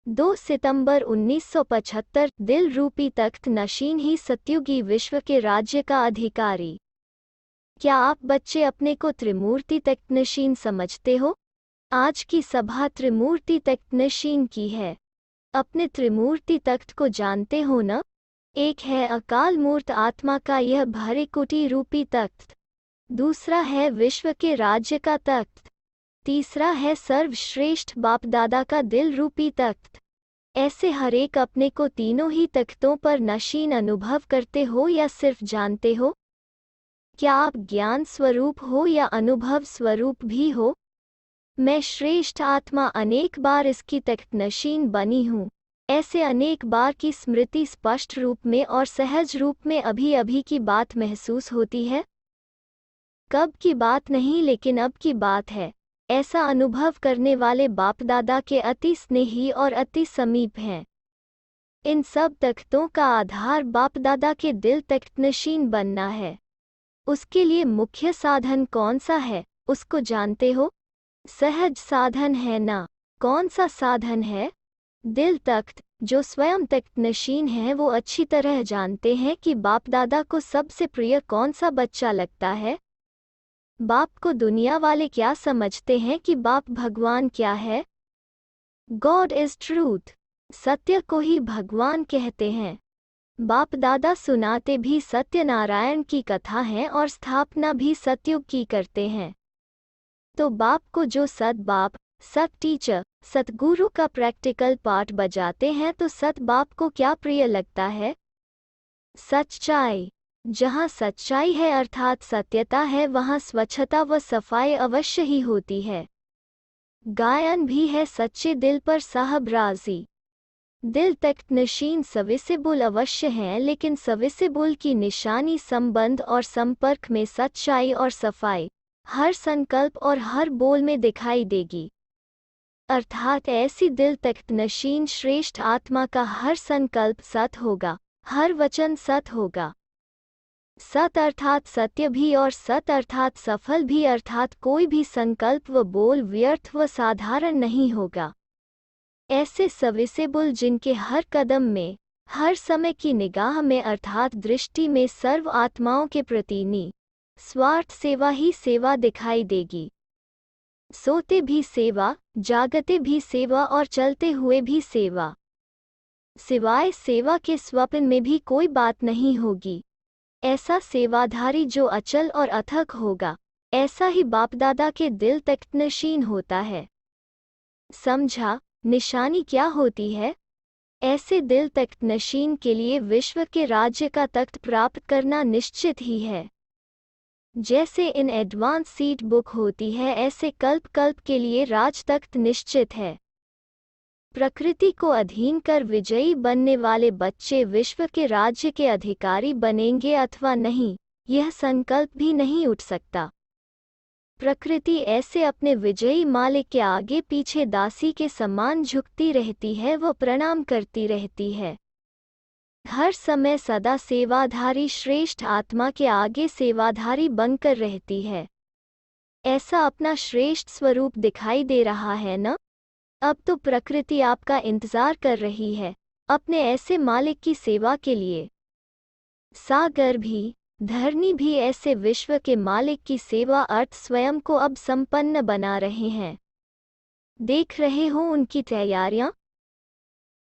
2 सितंबर 1975 दिल रूपी तख्त नशीन ही सत्युगी विश्व के राज्य का अधिकारी। क्या आप बच्चे अपने को त्रिमूर्ति तख्त नशीन समझते हो? आज की सभा त्रिमूर्ति तख्त नशीन की है। अपने त्रिमूर्ति तख्त को जानते हो न? एक है अकाल मूर्त आत्मा का यह भरे कुटी रूपी तख्त, दूसरा है विश्व के राज्य का तख्त, तीसरा है सर्वश्रेष्ठ बाप दादा का दिल रूपी तख्त। ऐसे हरेक अपने को तीनों ही तख्तों पर नशीन अनुभव करते हो या सिर्फ जानते हो? क्या आप ज्ञान स्वरूप हो या अनुभव स्वरूप भी हो? मैं श्रेष्ठ आत्मा अनेक बार इसकी तख्त नशीन बनी हूँ। ऐसे अनेक बार की स्मृति स्पष्ट रूप में और सहज रूप में अभी अभी की बात महसूस होती है। कब की बात नहीं लेकिन अब की बात है। ऐसा अनुभव करने वाले बाप दादा के अति स्नेही और अति समीप हैं। इन सब तख्तों का आधार बाप दादा के दिल तख्त नशीन बनना है। उसके लिए मुख्य साधन कौन सा है, उसको जानते हो? सहज साधन है ना? कौन सा साधन है? दिल तख्त। जो स्वयं तख्त नशीन है वो अच्छी तरह जानते हैं कि बाप दादा को सबसे प्रिय कौन सा बच्चा लगता है। बाप को दुनिया वाले क्या समझते हैं कि बाप भगवान क्या है? God is truth. सत्य को ही भगवान कहते हैं। बाप दादा सुनाते भी सत्यनारायण की कथा है और स्थापना भी सतयुग की करते हैं। तो बाप को जो सत बाप, सत टीचर, सतगुरु का प्रैक्टिकल पार्ट बजाते हैं तो सत बाप को क्या प्रिय लगता है? सच्चाई। जहाँ सच्चाई है अर्थात सत्यता है वहाँ स्वच्छता व सफाई अवश्य ही होती है। गायन भी है सच्चे दिल पर साहब राजी। दिल तख्त नशीन सविसिबुल अवश्य हैं लेकिन सविसिबुल की निशानी संबंध और संपर्क में सच्चाई और सफाई हर संकल्प और हर बोल में दिखाई देगी। अर्थात ऐसी दिल तख्त नशीन श्रेष्ठ आत्मा का हर संकल्प सत होगा, हर वचन सत होगा। सत अर्थात सत्य भी और सत अर्थात सफल भी, अर्थात कोई भी संकल्प व बोल व्यर्थ व साधारण नहीं होगा। ऐसे सविसिबुल जिनके हर कदम में, हर समय की निगाह में अर्थात दृष्टि में सर्व आत्माओं के प्रति स्वार्थ सेवा ही सेवा दिखाई देगी। सोते भी सेवा, जागते भी सेवा और चलते हुए भी सेवा। सिवाय सेवा के स्वप्न में भी कोई बात नहीं होगी। ऐसा सेवाधारी जो अचल और अथक होगा, ऐसा ही बाप दादा के दिल तख्त नशीन होता है। समझा? निशानी क्या होती है? ऐसे दिल तख्त नशीन के लिए विश्व के राज्य का तख्त प्राप्त करना निश्चित ही है। जैसे इन एडवांस सीट बुक होती है ऐसे कल्प कल्प के लिए राज तख्त निश्चित है। प्रकृति को अधीन कर विजयी बनने वाले बच्चे विश्व के राज्य के अधिकारी बनेंगे अथवा नहीं, यह संकल्प भी नहीं उठ सकता। प्रकृति ऐसे अपने विजयी मालिक के आगे पीछे दासी के समान झुकती रहती है व प्रणाम करती रहती है। हर समय सदा सेवाधारी श्रेष्ठ आत्मा के आगे सेवाधारी बनकर रहती है। ऐसा अपना श्रेष्ठ स्वरूप दिखाई दे रहा है न? अब तो प्रकृति आपका इंतजार कर रही है अपने ऐसे मालिक की सेवा के लिए। सागर भी, धरनी भी ऐसे विश्व के मालिक की सेवा अर्थ स्वयं को अब संपन्न बना रहे हैं। देख रहे हो उनकी तैयारियां?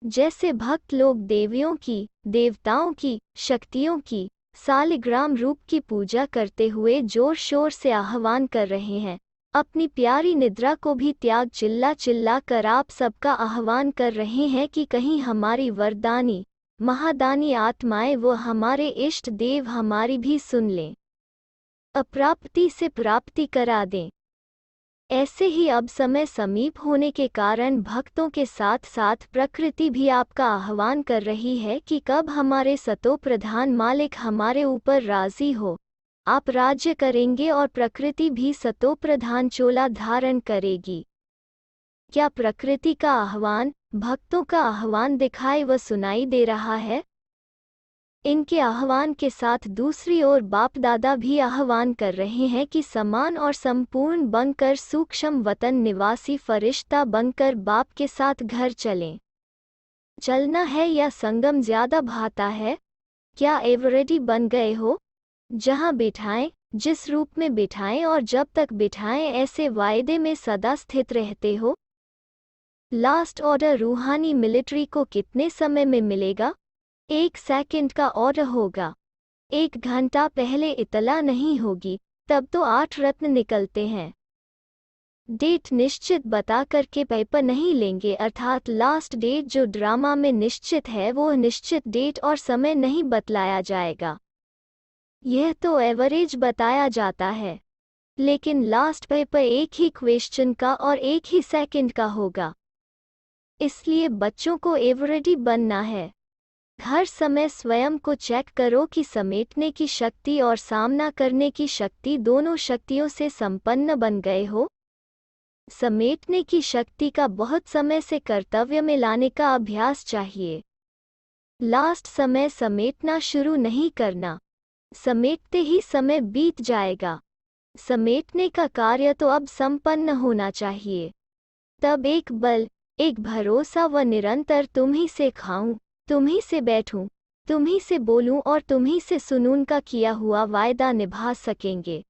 जैसे भक्त लोग देवियों की, देवताओं की, शक्तियों की सालिग्राम रूप की पूजा करते हुए जोर शोर से आह्वान कर रहे हैं। अपनी प्यारी निद्रा को भी त्याग चिल्ला चिल्ला कर आप सबका आह्वान कर रहे हैं कि कहीं हमारी वरदानी महादानी आत्माएं वो हमारे इष्ट देव हमारी भी सुन लें, अप्राप्ति से प्राप्ति करा दें। ऐसे ही अब समय समीप होने के कारण भक्तों के साथ साथ प्रकृति भी आपका आह्वान कर रही है कि कब हमारे सतो प्रधान मालिक हमारे ऊपर राजी हो, आप राज्य करेंगे और प्रकृति भी सतो प्रधान चोला धारण करेगी। क्या प्रकृति का आह्वान भक्तों का आह्वान दिखाई व सुनाई दे रहा है? इनके आह्वान के साथ दूसरी ओर बाप दादा भी आह्वान कर रहे हैं कि समान और संपूर्ण बनकर सूक्ष्म वतन निवासी फरिश्ता बनकर बाप के साथ घर चलें। चलना है या संगम ज्यादा भाता है? क्या एवरेडी बन गए हो? जहां बिठाएं, जिस रूप में बिठाएं और जब तक बिठाएं ऐसे वायदे में सदा स्थित रहते हो? लास्ट ऑर्डर रूहानी मिलिट्री को कितने समय में मिलेगा? 1 सेकंड का ऑर्डर होगा। 1 घंटा पहले इतला नहीं होगी, तब तो 8 रत्न निकलते हैं। डेट निश्चित बता करके पेपर नहीं लेंगे, अर्थात लास्ट डेट जो ड्रामा में निश्चित है वो निश्चित डेट और समय नहीं बतलाया जाएगा। यह तो एवरेज बताया जाता है, लेकिन लास्ट पेपर एक ही क्वेश्चन का और 1 ही सेकंड का होगा। इसलिए बच्चों को एवरेडी बनना है। हर समय स्वयं को चेक करो कि समेटने की शक्ति और सामना करने की शक्ति दोनों शक्तियों से संपन्न बन गए हो। समेटने की शक्ति का बहुत समय से कर्तव्य में लाने का अभ्यास चाहिए। लास्ट समय समेटना शुरू नहीं करना, समेटते ही समय बीत जाएगा। समेटने का कार्य तो अब संपन्न होना चाहिए। तब एक बल, एक भरोसा व निरंतर तुम्ही से खाऊं, तुम्ही से बैठूं, तुम्ही से बोलूं और तुम्ही से सुनूं का किया हुआ वायदा निभा सकेंगे।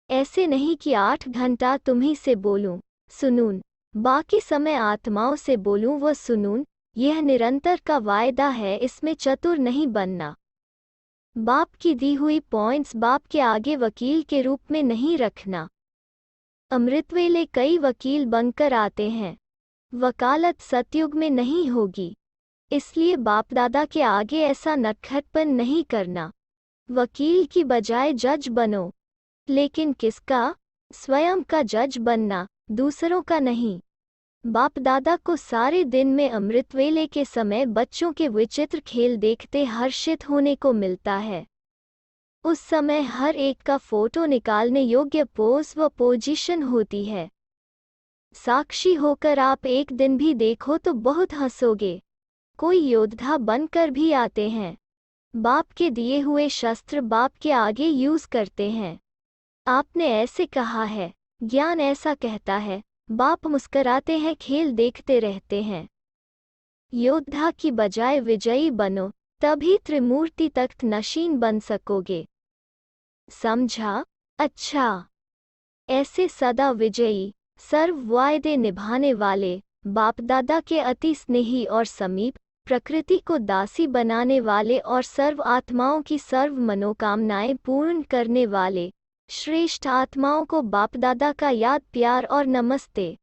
ऐसे नहीं कि 8 घंटा तुम्ही से बोलूं, सुनूं, बाकी समय आत्माओं से बोलूं व सुनूं। यह निरंतर का वायदा है, इसमें चतुर नहीं बनना। बाप की दी हुई पॉइंट्स बाप के आगे वकील के रूप में नहीं रखना। अमृतवेले कई वकील बनकर आते हैं, वकालत सतयुग में नहीं होगी, इसलिए बाप दादा के आगे ऐसा नटखटपन नहीं करना। वकील की बजाय जज बनो, लेकिन किसका? स्वयं का जज बनना, दूसरों का नहीं। बाप दादा को सारे दिन में अमृतवेले के समय बच्चों के विचित्र खेल देखते हर्षित होने को मिलता है। उस समय हर एक का फोटो निकालने योग्य पोज व पोजीशन होती है। साक्षी होकर आप एक दिन भी देखो तो बहुत हंसोगे। कोई योद्धा बनकर भी आते हैं, बाप के दिए हुए शस्त्र बाप के आगे यूज करते हैं। आपने ऐसे कहा है, ज्ञान ऐसा कहता है, बाप मुस्कराते हैं, खेल देखते रहते हैं। योद्धा की बजाय विजयी बनो, तभी त्रिमूर्ति तख्त नशीन बन सकोगे। समझा? अच्छा, ऐसे सदा विजयी, सर्व वायदे निभाने वाले, बाप दादा के अति स्नेही और समीप, प्रकृति को दासी बनाने वाले और सर्व आत्माओं की सर्व मनोकामनाएं पूर्ण करने वाले श्रेष्ठ आत्माओं को बाप दादा का याद, प्यार और नमस्ते।